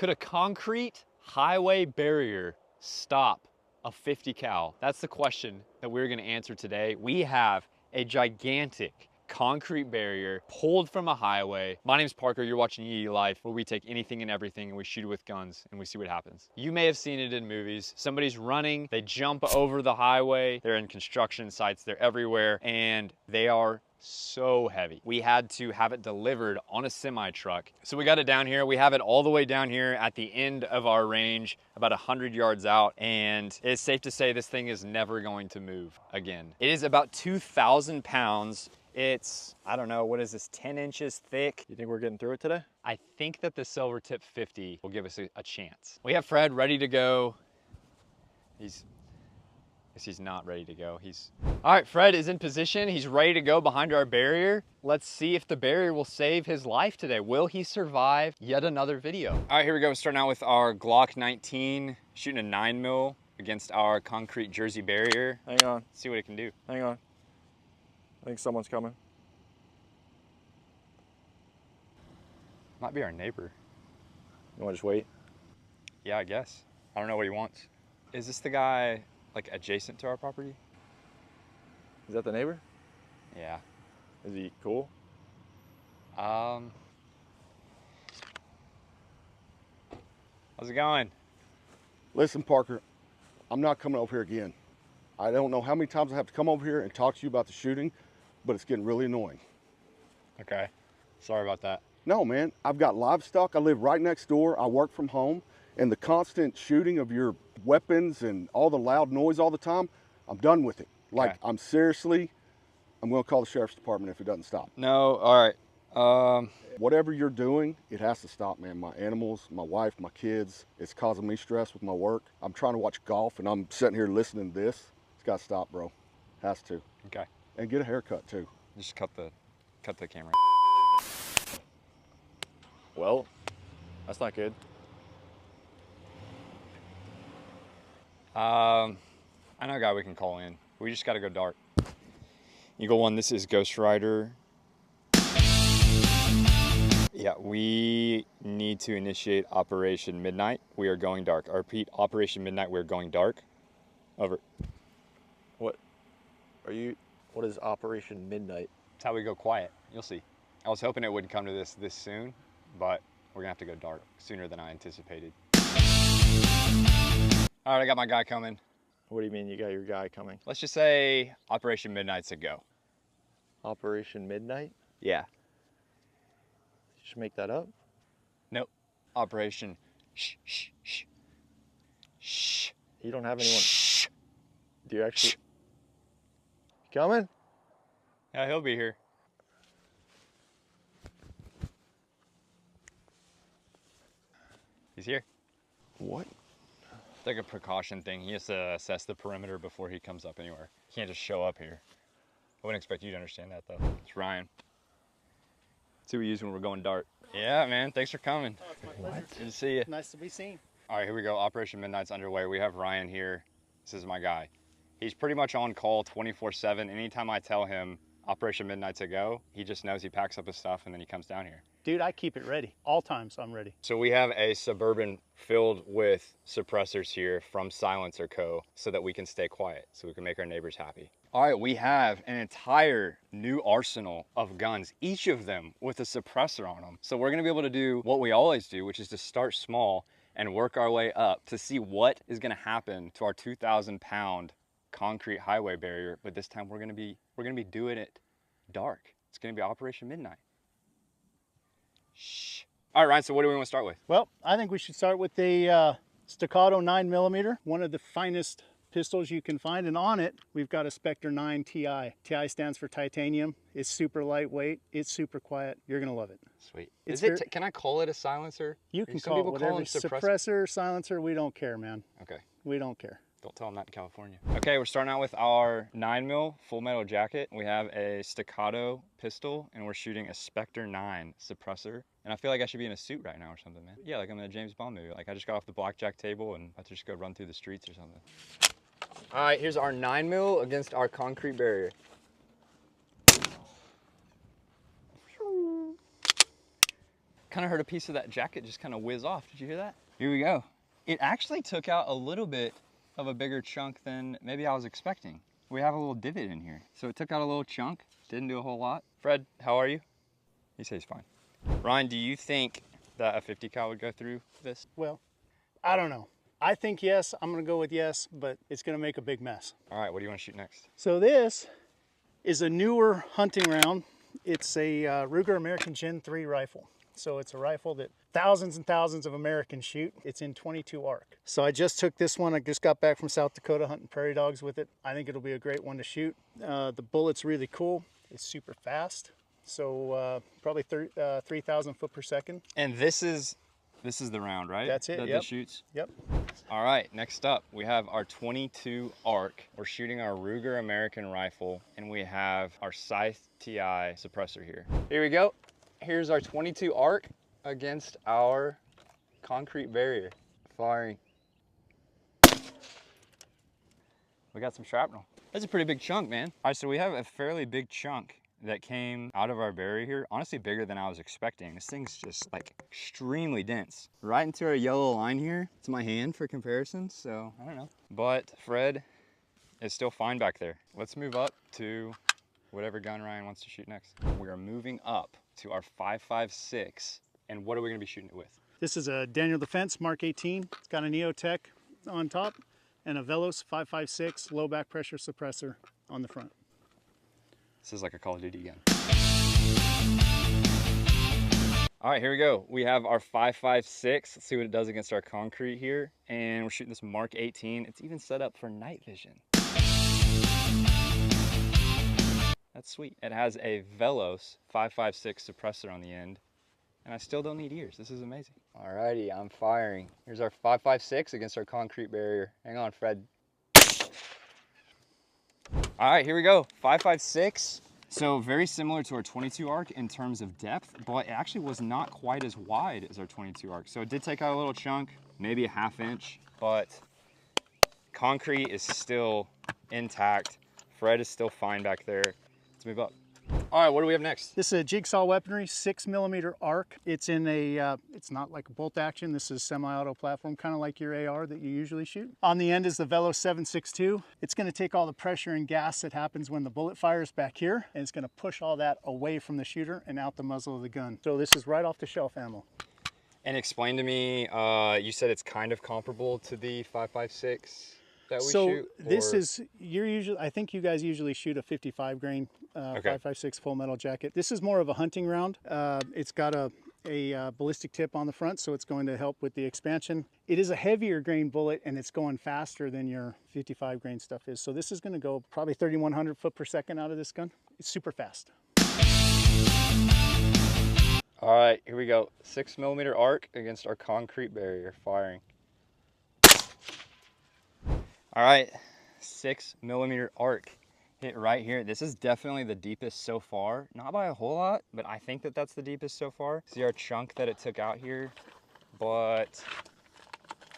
Could a concrete highway barrier stop a 50 cal? That's the question that we're gonna answer today. We have a gigantic concrete barrier pulled from a highway. My name's Parker, you're watching EE Life, where we take anything and everything and we shoot it with guns and we see what happens. You may have seen it in movies. Somebody's running, they jump over the highway, they're in construction sites, they're everywhere, and they are so heavy. We had to have it delivered on a semi truck. So we got it down here. We have it all the way down here at the end of our range, about 100 yards out. And it's safe to say this thing is never going to move again. It is about 2,000 pounds. It's, I don't know, what is this, 10 inches thick? You think we're getting through it today? I think that the Silvertip 50 will give us a chance. We have Fred ready to go. He's not ready to go. All right, Fred is in position. He's ready to go behind our barrier. Let's see if the barrier will save his life today. Will he survive yet another video? All right, here we go. Starting out with our Glock 19, shooting a 9mm against our concrete Jersey barrier. Hang on. See what it can do. Hang on. I think someone's coming. Might be our neighbor. You want to just wait? Yeah, I guess. I don't know what he wants. Is this the guy like adjacent to our property? Is that the neighbor? Yeah. Is he cool? How's it going? Listen, Parker, I'm not coming over here again. I don't know how many times I have to come over here and talk to you about the shooting, but it's getting really annoying. Okay. Sorry about that. No, man, I've got livestock. I live right next door. I work from home, and the constant shooting of your weapons and all the loud noise all the time, I'm done with it. Like, Okay. I'm going to call the sheriff's department if it doesn't stop. No, all right. Whatever you're doing, it has to stop, man. My animals, my wife, my kids, it's causing me stress with my work. I'm trying to watch golf, and I'm sitting here listening to this. It's got to stop, bro. Has to. Okay. And get a haircut, too. Just cut the camera. Well, that's not good. I know a guy we can call in. We just got to go dark. Eagle One, this is Ghost Rider. Yeah, we need to initiate Operation Midnight. We are going dark. I repeat, Operation Midnight, we're going dark. Over. What is Operation Midnight? That's how we go quiet. You'll see. I was hoping it wouldn't come to this soon, but we're gonna have to go dark sooner than I anticipated. All right, I got my guy coming. What do you mean you got your guy coming? Let's just say Operation Midnight's a go. Operation Midnight? Yeah. You should make that up. Nope. Operation shh, shh, shh. Shh. You don't have anyone. Shh. Do you actually? You coming? Yeah, he'll be here. He's here. What? It's like a precaution thing. He has to assess the perimeter before he comes up anywhere. He can't just show up here. I wouldn't expect you to understand that, though. It's Ryan. That's who we use when we're going dark. Yeah, man. Thanks for coming. Oh, it's my pleasure. Good to see you. Nice to be seen. All right, here we go. Operation Midnight's underway. We have Ryan here. This is my guy. He's pretty much on call 24/7. Anytime I tell him Operation Midnight's a go, he just knows. He packs up his stuff and then he comes down here. Dude, I keep it ready. All times I'm ready. So we have a Suburban filled with suppressors here from Silencer Co. so that we can stay quiet, so we can make our neighbors happy. All right, we have an entire new arsenal of guns, each of them with a suppressor on them. So we're gonna be able to do what we always do, which is to start small and work our way up to see what is gonna happen to our 2,000-pound concrete highway barrier. But this time we're gonna be doing it dark. It's gonna be Operation Midnight. Shh. All right, Ryan, so what do we want to start with? Well, I think we should start with the Staccato 9mm, one of the finest pistols you can find, and on it we've got a Spectre 9 Ti. Ti stands for titanium. It's super lightweight. It's super quiet. You're gonna love it. Sweet. It's Can I call it a silencer? You can Some call it people whatever. them Suppressor, silencer. We don't care, man. Okay. We don't care. Don't tell them that in California. Okay, we're starting out with our 9mm full metal jacket. We have a Staccato pistol, and we're shooting a Spectre 9 suppressor. And I feel like I should be in a suit right now or something, man. Yeah, like I'm in a James Bond movie. Like I just got off the blackjack table and I just go run through the streets or something. All right, here's our 9mm against our concrete barrier. Kind of heard a piece of that jacket just kind of whiz off. Did you hear that? Here we go. It actually took out a little bit of a bigger chunk than maybe I was expecting. We have a little divot in here. So it took out a little chunk, didn't do a whole lot. Fred, how are you? He says fine. Ryan, do you think that a 50 cal would go through this? Well, I don't know. I think yes, I'm gonna go with yes, but it's gonna make a big mess. All right, what do you want to shoot next? So this is a newer hunting round. It's a Ruger American Gen 3 rifle. So it's a rifle that thousands and thousands of Americans shoot. It's in .22 ARC. So I just took this one. I just got back from South Dakota hunting prairie dogs with it. I think it'll be a great one to shoot. The bullet's really cool. It's super fast. So probably 3,000 foot per second. And this is the round, right? That's it, That yep. this shoots? Yep. All right, next up, we have our .22 ARC. We're shooting our Ruger American rifle, and we have our Scythe TI suppressor here. Here we go. Here's our .22 ARC against our concrete barrier. Firing. We got some shrapnel. That's a pretty big chunk, man. All right, so we have a fairly big chunk that came out of our barrier here. Honestly, bigger than I was expecting. This thing's just like extremely dense. Right into our yellow line here. It's my hand for comparison, so I don't know. But Fred is still fine back there. Let's move up to whatever gun Ryan wants to shoot next. We are moving up to our 5.56, and what are we gonna be shooting it with? This is a Daniel Defense Mark 18. It's got a Neotech on top and a Velos 5.56 low back pressure suppressor on the front. This is like a Call of Duty gun. All right, here we go. We have our 5.56. Let's see what it does against our concrete here. And we're shooting this Mark 18. It's even set up for night vision. That's sweet. It has a Velos 5.56 suppressor on the end. And I still don't need ears. This is amazing. All righty, I'm firing. Here's our 5.56 against our concrete barrier. Hang on, Fred. All right, here we go. 5.56. So very similar to our .22 ARC in terms of depth, but it actually was not quite as wide as our .22 ARC. So it did take out a little chunk, maybe a ½ inch, but concrete is still intact. Fred is still fine back there. Let's move up. All right, what do we have next? This is a Jigsaw Weaponry 6mm ARC. It's in a, it's not like a bolt action. This is semi-auto platform, kind of like your AR that you usually shoot. On the end is the Velos 7.62. It's gonna take all the pressure and gas that happens when the bullet fires back here, and it's gonna push all that away from the shooter and out the muzzle of the gun. So this is right off the shelf ammo. And explain to me, you said it's kind of comparable to the 5.56 that we shoot? So this is, I think you guys usually shoot a 55 grain Okay. 5.56 full metal jacket. This is more of a hunting round. It's got a ballistic tip on the front, so it's going to help with the expansion. It is a heavier grain bullet, and it's going faster than your 55 grain stuff is. So this is going to go probably 3,100 foot per second out of this gun. It's super fast. All right, here we go. 6mm ARC against our concrete barrier, firing. All right, 6mm ARC. Hit right here. This is definitely the deepest so far. Not by a whole lot, but I think that that's the deepest so far. See our chunk that it took out here, but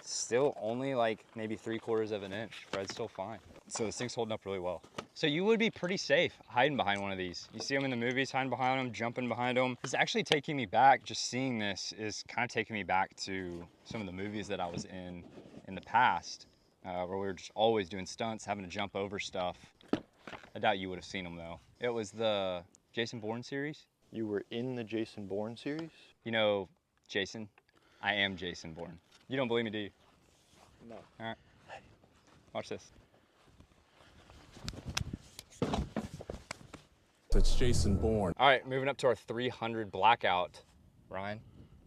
still only like maybe 3/4 of an inch. Fred's still fine. So this thing's holding up really well. So you would be pretty safe hiding behind one of these. You see them in the movies, hiding behind them, jumping behind them. It's actually taking me back, just seeing this is kind of taking me back to some of the movies that I was in the past, where we were just always doing stunts, having to jump over stuff. I doubt you would have seen them though. It was the Jason Bourne series. You were in the Jason Bourne series? You know, Jason, I am Jason Bourne. You don't believe me, do you? No. All right, watch this. That's Jason Bourne. All right, moving up to our 300 blackout, Ryan.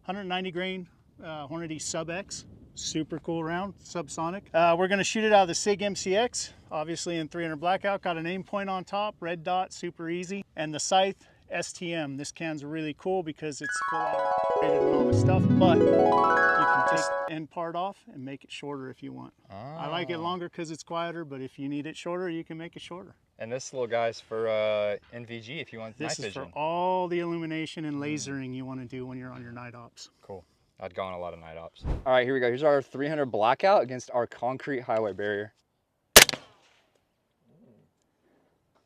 190 grain Hornady Sub X. Super cool round, subsonic. We're gonna shoot it out of the SIG MCX, obviously in 300 blackout. Got an aim point on top, red dot, super easy. And the Scythe STM. This can's really cool because it's full auto and all this stuff, but you can take the end part off and make it shorter if you want. I like it longer because it's quieter, but if you need it shorter, you can make it shorter. And this little guy's for NVG if you want night This is vision. for all the illumination and lasering you want to do when you're on your night ops. Cool. I'd go on a lot of night ops. All right, here we go. Here's our 300 blackout against our concrete highway barrier.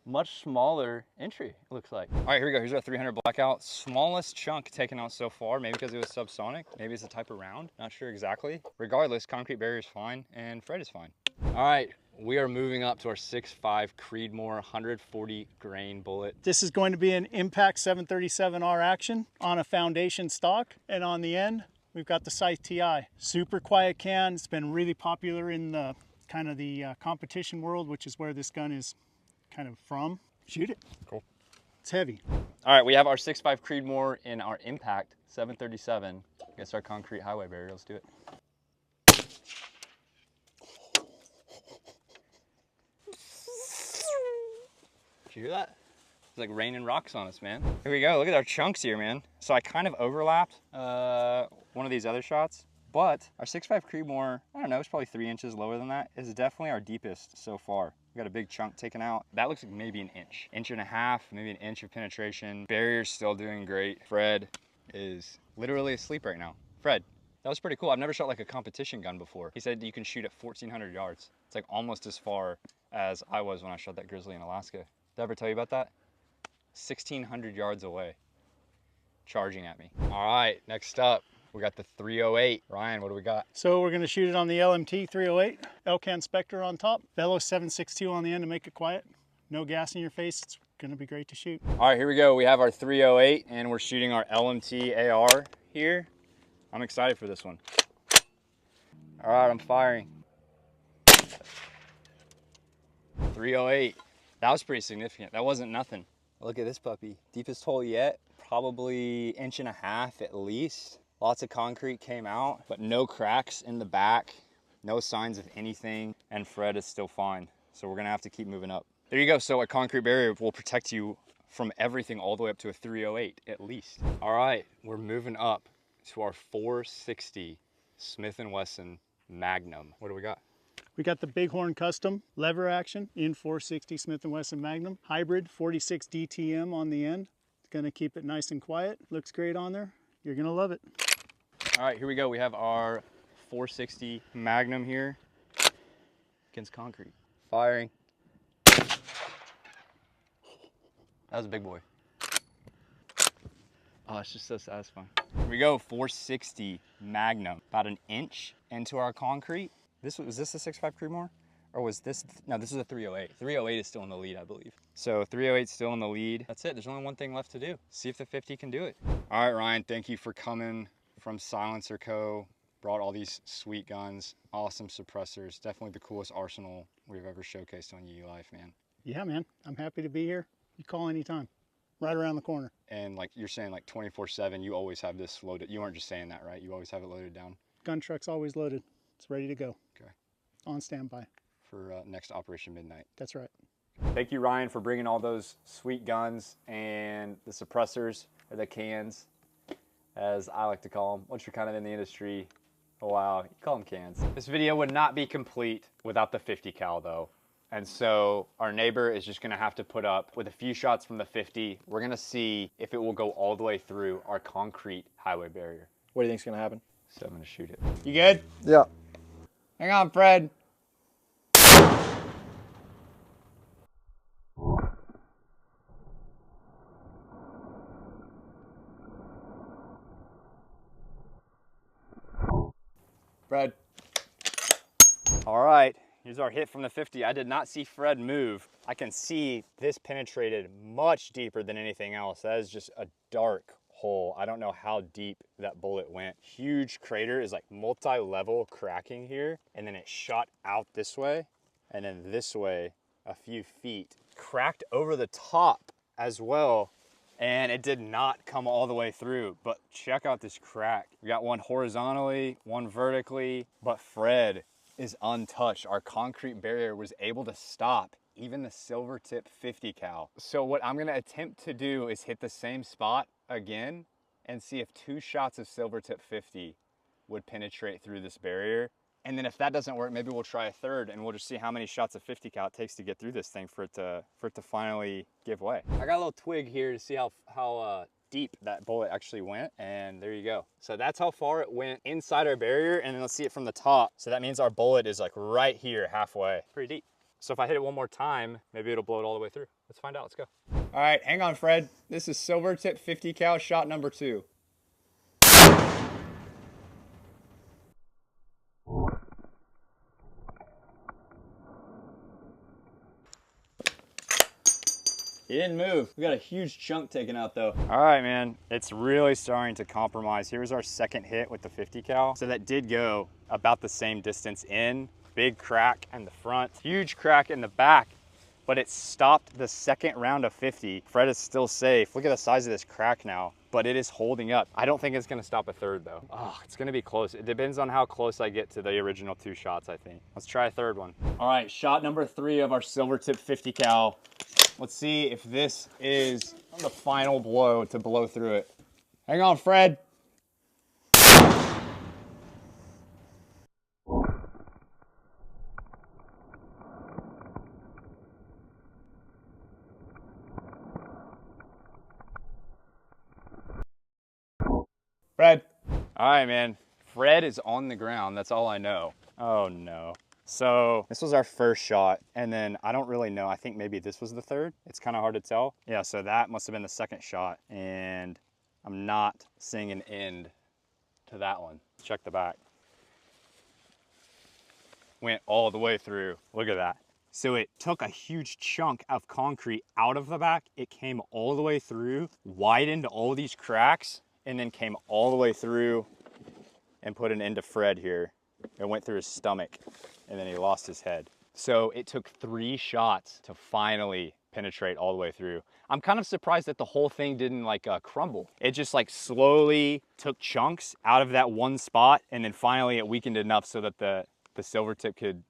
much smaller entry, it looks like. All right, here we go. Here's our 300 blackout. Smallest chunk taken out so ffar, maybe because it was subsonic, maybe it's a type of round, not sure exactly. Regardless, concrete barrier is fine and Fred is fine. All right, we are moving up to our 6.5 Creedmoor 140 grain bullet. This is going to be an Impact 737R action on a foundation stock, and on the end, we've got the Scythe TI. Super quiet can. It's been really popular in the kind of the competition world, which is where this gun is kind of from. Shoot it. Cool. It's heavy. All right, we have our 6.5 Creedmoor in our Impact 737 against our concrete highway barrier. Let's do it. Did you hear that? It's like raining rocks on us, man. Here we go. Look at our chunks here, man. So I kind of overlapped one of these other shots, but our 6.5 Creedmoor, I don't know, it's probably 3 inches lower than that. Is definitely our deepest so far. We got a big chunk taken out. That looks like maybe an inch and a half, maybe an inch of penetration. Barrier's still doing great. Fred is literally asleep right now. Fred, that was pretty cool. I've never shot like a competition gun before. He said you can shoot at 1,400 yards. It's like almost as far as I was when I shot that grizzly in Alaska. Did I ever tell you about that? 1,600 yards away, charging at me. All right, next up, we got the 308. Ryan, what do we got? So we're going to shoot it on the LMT 308, Elcan Spectre on top, Velos 7.62 on the end to make it quiet. No gas in your face. It's going to be great to shoot. All right, here we go. We have our 308 and we're shooting our LMT AR here. I'm excited for this one. All right, I'm firing. 308. That was pretty significant. That wasn't nothing. Look at this puppy. Deepest hole yet, probably 1.5 inches at least. Lots of concrete came out, but no cracks in the back, no signs of anything, and Fred is still fine. So we're gonna have to keep moving up. There you go. So a concrete barrier will protect you from everything all the way up to a 308 at least. All right, we're moving up to our 460 Smith & Wesson Magnum. What do we got? We got the Bighorn Custom lever action in 460 Smith & Wesson Magnum. Hybrid 46 DTM on the end. It's gonna keep it nice and quiet. Looks great on there. You're gonna love it. All right, here we go. We have our 460 Magnum here against concrete. Firing. That was a big boy. Oh, it's just so satisfying. Here we go, 460 Magnum. About an inch into our concrete. Was this a 6.5 Creedmoor? Or was this, no, this is a 308. 308 is still in the lead, I believe. So 308 is still in the lead. That's it, there's only one thing left to do. See if the 50 can do it. All right, Ryan, thank you for coming from Silencer Co. Brought all these sweet guns, awesome suppressors. Definitely the coolest arsenal we've ever showcased on UU Life, man. Yeah, man, I'm happy to be here. You call anytime, right around the corner. And like you're saying, like 24/7, you always have this loaded. You aren't just saying that, right? You always have it loaded down. Gun truck's always loaded. It's ready to go. Okay. On standby. For next Operation Midnight. That's right. Thank you, Ryan, for bringing all those sweet guns and the suppressors, or the cans, as I like to call them. Once you're kind of in the industry a while, you call them cans. This video would not be complete without the 50 cal though. And so our neighbor is just gonna have to put up with a few shots from the 50. We're gonna see if it will go all the way through our concrete highway barrier. What do you think's gonna happen? So I'm gonna shoot it. You good? Yeah. Hang on, Fred. Fred. All right, here's our hit from the 50. I did not see Fred move. I can see this penetrated much deeper than anything else. That is just a dark hole. I don't know how deep that bullet went. Huge crater is like multi-level cracking here, and then it shot out this way, and then this way a few feet. Cracked over the top as well, and it did not come all the way through, but check out this crack. We got one horizontally, one vertically, but Fred is untouched. Our concrete barrier was able to stop even the Silvertip 50 cal. So what I'm gonna attempt to do is hit the same spot again and see if 2 shots of Silvertip 50 would penetrate through this barrier. And then if that doesn't work, maybe we'll try a third and we'll just see how many shots of 50 cal it takes to get through this thing for it to finally give way. I got a little twig here to see how deep that bullet actually went, and there you go. So that's how far it went inside our barrier, and then let's see it from the top. So that means our bullet is like right here halfway. Pretty deep. So if I hit it one more time, maybe it'll blow it all the way through. Let's find out. Let's go. All right, hang on, Fred. This is Silvertip 50 cal shot number 2. He didn't move. We got a huge chunk taken out though. All right, man, it's really starting to compromise. Here's our second hit with the 50 cal. So that did go about the same distance in. Big crack in the front, huge crack in the back, but it stopped the second round of 50. Fred is still safe. Look at the size of this crack now, but it is holding up. I don't think it's gonna stop a third though. Oh, it's gonna be close. It depends on how close I get to the original 2 shots, I think. Let's try a third one. All right, shot number 3 of our Silvertip 50 cal. Let's see if this is the final blow to blow through it. Hang on, Fred. Fred. All right, man. Fred is on the ground. That's all I know. Oh, no. So this was our first shot, and then I don't really know. I think maybe this was the third. It's kind of hard to tell. Yeah, so that must have been the second shot, and I'm not seeing an end to that one. Check the back. Went all the way through. Look at that. So it took a huge chunk of concrete out of the back. It came all the way through, widened all these cracks, and then came all the way through and put an end to Fred here. It went through his stomach, and then he lost his head. So it took 3 shots to finally penetrate all the way through. I'm kind of surprised that the whole thing didn't like crumble. It just like slowly took chunks out of that one spot, and then finally it weakened enough so that the Silvertip could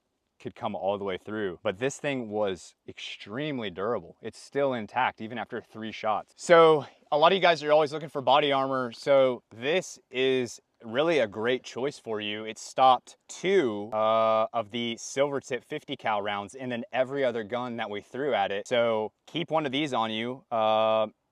come all the way through. But this thing was extremely durable. It's still intact even after 3 shots. So a lot of you guys are always looking for body armor. So this is really a great choice for you. It stopped 2 of the Silvertip 50 cal rounds and then every other gun that we threw at it. So keep one of these on you.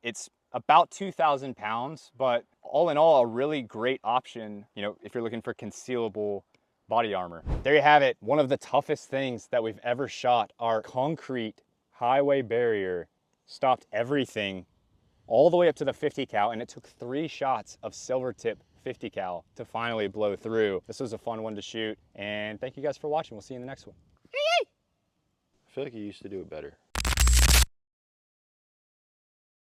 It's about 2,000 pounds, but all in all, a really great option, you know, if you're looking for concealable body armor. There you have it. One of the toughest things that we've ever shot. Our concrete highway barrier stopped everything all the way up to the 50 cal, and it took 3 shots of Silvertip 50 cal to finally blow through. This was a fun one to shoot, and thank you guys for watching. We'll see you in the next one. I feel like you used to do it better.